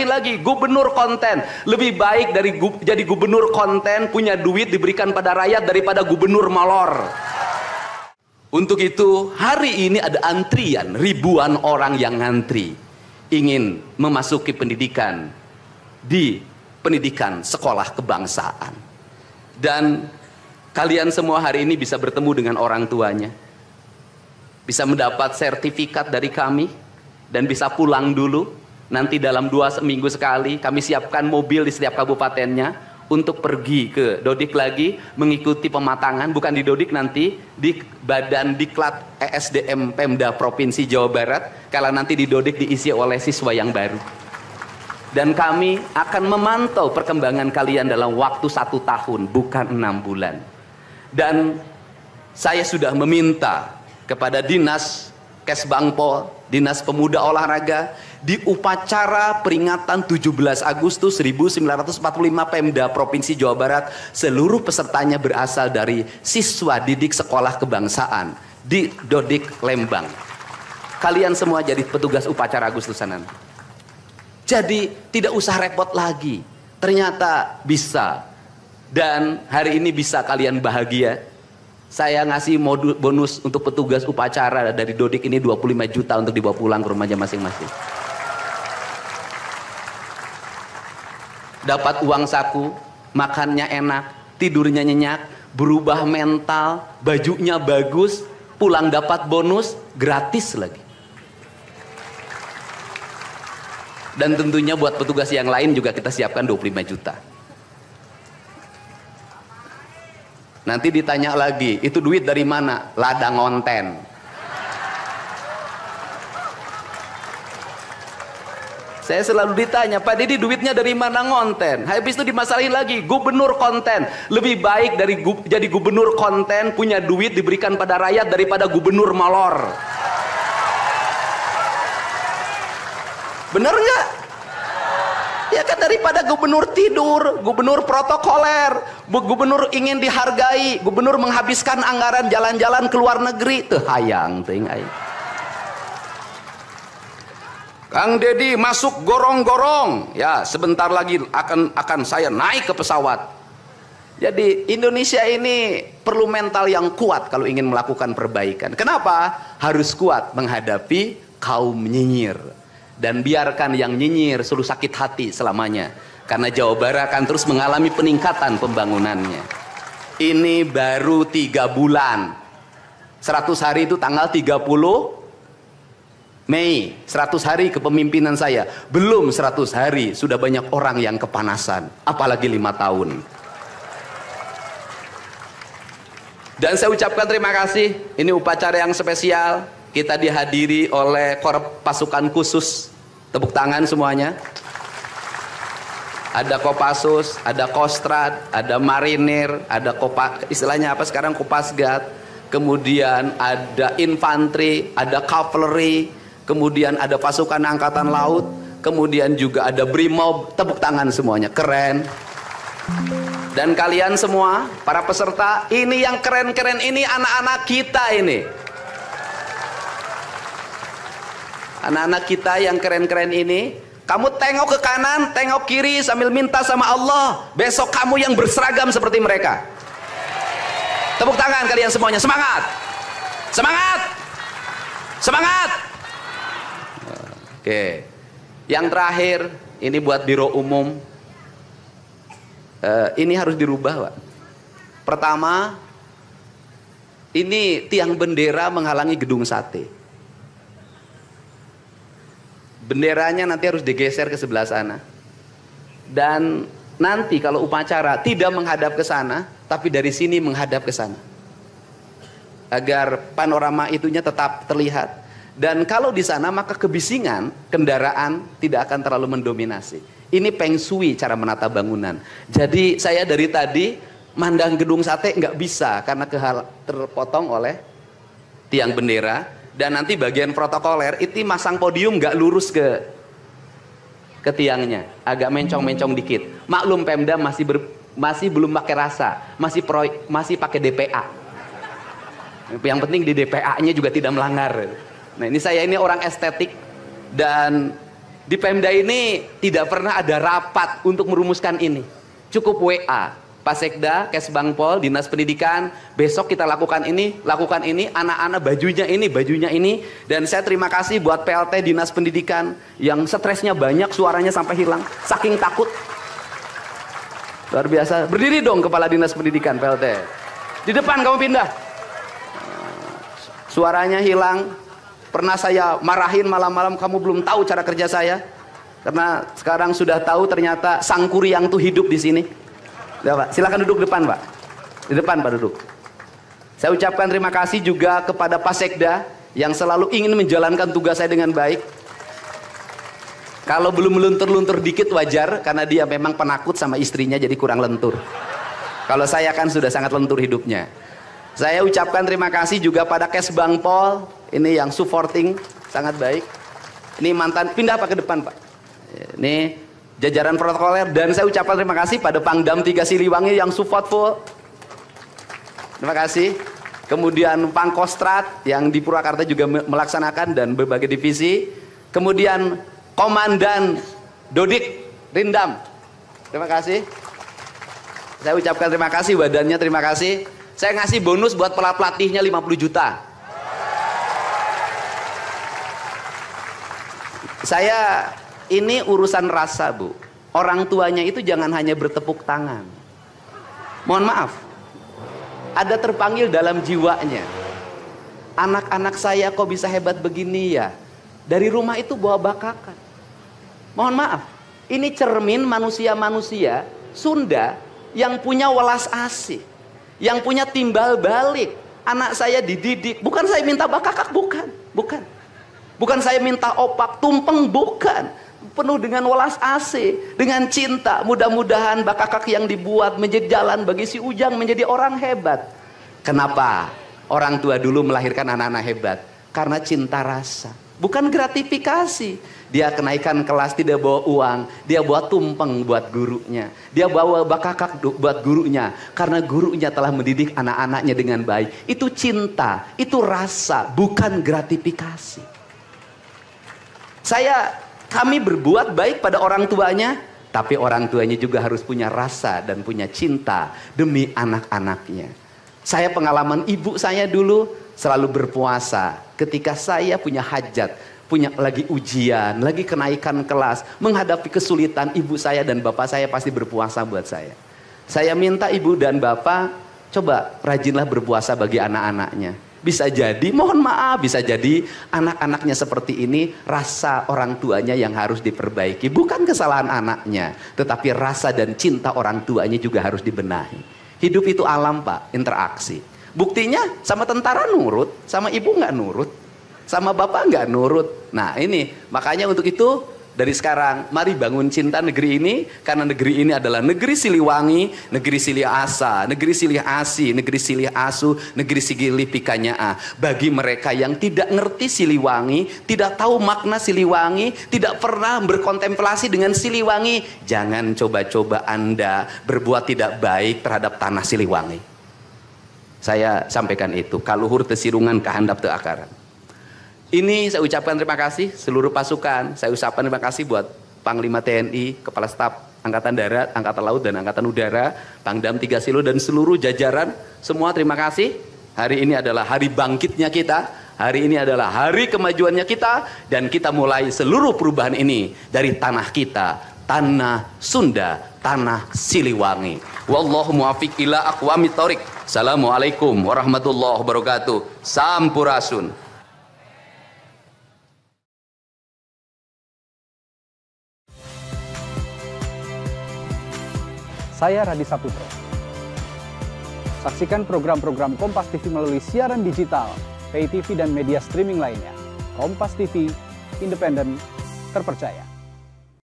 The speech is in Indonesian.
lagi, gubernur konten lebih baik dari jadi gubernur konten, punya duit diberikan pada rakyat daripada gubernur molor. Untuk itu hari ini ada antrian, ribuan orang yang ngantri ingin memasuki pendidikan di pendidikan sekolah kebangsaan. Dan kalian semua hari ini bisa bertemu dengan orang tuanya, bisa mendapat sertifikat dari kami, dan bisa pulang dulu. Nanti dalam 2 minggu sekali kami siapkan mobil di setiap kabupatennya untuk pergi ke Dodik lagi, mengikuti pematangan, bukan di Dodik, nanti di Badan Diklat ESDM Pemda Provinsi Jawa Barat, kalau nanti di Dodik diisi oleh siswa yang baru. Dan kami akan memantau perkembangan kalian dalam waktu 1 tahun, bukan 6 bulan. Dan saya sudah meminta kepada Dinas Kesbangpol, Dinas Pemuda Olahraga, di upacara peringatan 17 Agustus 1945 Pemda Provinsi Jawa Barat, seluruh pesertanya berasal dari siswa didik sekolah kebangsaan di Dodik Lembang. Kalian semua jadi petugas upacara Agustusan nanti. Jadi tidak usah repot lagi, ternyata bisa. Dan hari ini bisa kalian bahagia. Saya ngasih bonus untuk petugas upacara dari Dodik ini 25 juta untuk dibawa pulang ke rumahnya masing-masing. Dapat uang saku, makannya enak, tidurnya nyenyak, berubah mental, bajunya bagus, pulang dapat bonus, gratis lagi. Dan tentunya buat petugas yang lain juga kita siapkan 25 juta. Nanti ditanya lagi, itu duit dari mana? Ladang onten. Saya selalu ditanya, Pak Didi duitnya dari mana ngonten? Habis itu dimasalahin lagi, gubernur konten lebih baik dari jadi gubernur konten, punya duit diberikan pada rakyat daripada gubernur molor. Bener nggak? Ya kan, daripada gubernur tidur, gubernur protokoler, gubernur ingin dihargai, gubernur menghabiskan anggaran jalan-jalan ke luar negeri, teu hayang teuing aing. Kang Dedi masuk gorong-gorong, ya sebentar lagi akan saya naik ke pesawat. Jadi Indonesia ini perlu mental yang kuat kalau ingin melakukan perbaikan. Kenapa? Harus kuat menghadapi kaum nyinyir. Dan biarkan yang nyinyir suruh sakit hati selamanya, karena Jawa Barat akan terus mengalami peningkatan pembangunannya. Ini baru 3 bulan, 100 hari itu tanggal 30 Mei, 100 hari kepemimpinan saya. Belum 100 hari sudah banyak orang yang kepanasan, apalagi 5 tahun. Dan saya ucapkan terima kasih, ini upacara yang spesial. Kita dihadiri oleh Korps Pasukan Khusus. Tepuk tangan semuanya. Ada Kopassus, ada Kostrad, ada Marinir, ada istilahnya apa sekarang, Kopasgat. Kemudian ada infanteri, ada cavalry, kemudian ada pasukan angkatan laut, kemudian juga ada Brimob. Tepuk tangan semuanya, keren. Dan kalian semua, para peserta, ini yang keren-keren ini anak-anak kita ini. Anak-anak kita yang keren-keren ini, kamu tengok ke kanan, tengok kiri sambil minta sama Allah, besok kamu yang berseragam seperti mereka. Tepuk tangan kalian semuanya, semangat! Semangat! Semangat! Oke. Yang terakhir, ini buat Biro Umum. Ini harus dirubah, Pak. Pertama, ini tiang bendera menghalangi gedung sate. Benderanya nanti harus digeser ke sebelah sana. Dan nanti kalau upacara tidak menghadap ke sana, tapi dari sini menghadap ke sana. Agar panorama itunya tetap terlihat. Dan kalau di sana maka kebisingan kendaraan tidak akan terlalu mendominasi. Ini Feng Shui cara menata bangunan. Jadi saya dari tadi mandang gedung sate nggak bisa karena terpotong oleh tiang bendera. Dan nanti bagian protokoler itu masang podium nggak lurus ke tiangnya, agak mencong-mencong dikit. Maklum Pemda masih belum pakai rasa, masih pakai DPA. Yang penting di DPA-nya juga tidak melanggar. Nah ini saya ini orang estetik, dan Di Pemda ini tidak pernah ada rapat untuk merumuskan ini. Cukup WA, Pak Sekda, Kesbangpol, Dinas Pendidikan, besok kita lakukan ini, anak-anak bajunya ini. Dan saya terima kasih buat PLT Dinas Pendidikan yang stresnya banyak, suaranya sampai hilang, saking takut. Luar biasa. Berdiri dong Kepala Dinas Pendidikan PLT. Di depan kamu pindah. Suaranya hilang. Pernah saya marahin malam-malam, kamu belum tahu cara kerja saya. Karena sekarang sudah tahu ternyata Sang Kuryang tuh hidup di sini. Ya, Pak. Silakan duduk depan, Pak. Di depan, Pak, duduk. Saya ucapkan terima kasih juga kepada Pak Sekda yang selalu ingin menjalankan tugas saya dengan baik. Kalau belum meluntur-luntur dikit wajar, karena dia memang penakut sama istrinya jadi kurang lentur. Kalau saya kan sudah sangat lentur hidupnya. Saya ucapkan terima kasih juga pada Kesbangpol, ini yang supporting sangat baik. Ini mantan, pindah Pak ke depan Pak. Ini jajaran protokoler, dan saya ucapkan terima kasih pada Pangdam 3 Siliwangi yang support full. Terima kasih. Kemudian Pangkostrat yang di Purwakarta juga melaksanakan dan berbagai divisi. Kemudian Komandan Dodik Rindam. Terima kasih. Saya ucapkan terima kasih, badannya terima kasih. Saya ngasih bonus buat pelatihnya 50 juta. Saya ini urusan rasa, Bu. Orang tuanya itu jangan hanya bertepuk tangan. Mohon maaf. Ada terpanggil dalam jiwanya. Anak-anak saya kok bisa hebat begini ya? Dari rumah itu bawa bakakan. Mohon maaf. Ini cermin manusia-manusia Sunda yang punya welas asih. Yang punya timbal balik. Anak saya dididik. Bukan saya minta bakakak, bukan. Bukan saya minta opak, tumpeng, bukan. Penuh dengan welas asih, dengan cinta. Mudah-mudahan bakakak yang dibuat menjadi jalan bagi si Ujang menjadi orang hebat. Kenapa orang tua dulu melahirkan anak-anak hebat? Karena cinta rasa, bukan gratifikasi. Dia kenaikan kelas tidak bawa uang, dia bawa tumpeng buat gurunya. Dia bawa bakakak buat gurunya, karena gurunya telah mendidik anak-anaknya dengan baik. Itu cinta, itu rasa, bukan gratifikasi. Kami berbuat baik pada orang tuanya, tapi orang tuanya juga harus punya rasa dan punya cinta demi anak-anaknya. Saya pengalaman ibu saya dulu selalu berpuasa ketika saya punya hajat, punya lagi ujian, lagi kenaikan kelas, menghadapi kesulitan, ibu saya dan bapak saya pasti berpuasa buat saya. Saya minta ibu dan bapak, coba rajinlah berpuasa bagi anak-anaknya. Bisa jadi, mohon maaf, bisa jadi anak-anaknya seperti ini, rasa orang tuanya yang harus diperbaiki. Bukan kesalahan anaknya, tetapi rasa dan cinta orang tuanya juga harus dibenahi. Hidup itu alam Pak, interaksi. Buktinya sama tentara nurut, sama ibu nggak nurut, sama bapak nggak nurut. Nah ini, makanya untuk itu dari sekarang mari bangun cinta negeri ini, karena negeri ini adalah negeri Siliwangi, negeri Silih Asa, negeri Silih Asi, negeri Silih Asu, negeri Sigilih Pikanya. Bagi mereka yang tidak ngerti Siliwangi, tidak tahu makna Siliwangi, tidak pernah berkontemplasi dengan Siliwangi, jangan coba-coba Anda berbuat tidak baik terhadap tanah Siliwangi. Saya sampaikan itu, kaluhur tesirungan kahandap teu akaran. Ini saya ucapkan terima kasih seluruh pasukan. Saya ucapkan terima kasih buat Panglima TNI, Kepala Staf Angkatan Darat, Angkatan Laut dan Angkatan Udara, Pangdam 3 Silo dan seluruh jajaran. Semua terima kasih. Hari ini adalah hari bangkitnya kita. Hari ini adalah hari kemajuannya kita. Dan kita mulai seluruh perubahan ini dari tanah kita, tanah Sunda, tanah Siliwangi. Wallahu muwaffiq ila aqwamit thoriq. Assalamualaikum warahmatullahi wabarakatuh. Sampurasun. Saya Radi Saputro. Saksikan program-program Kompas TV melalui siaran digital, pay TV dan media streaming lainnya. Kompas TV, independen, terpercaya.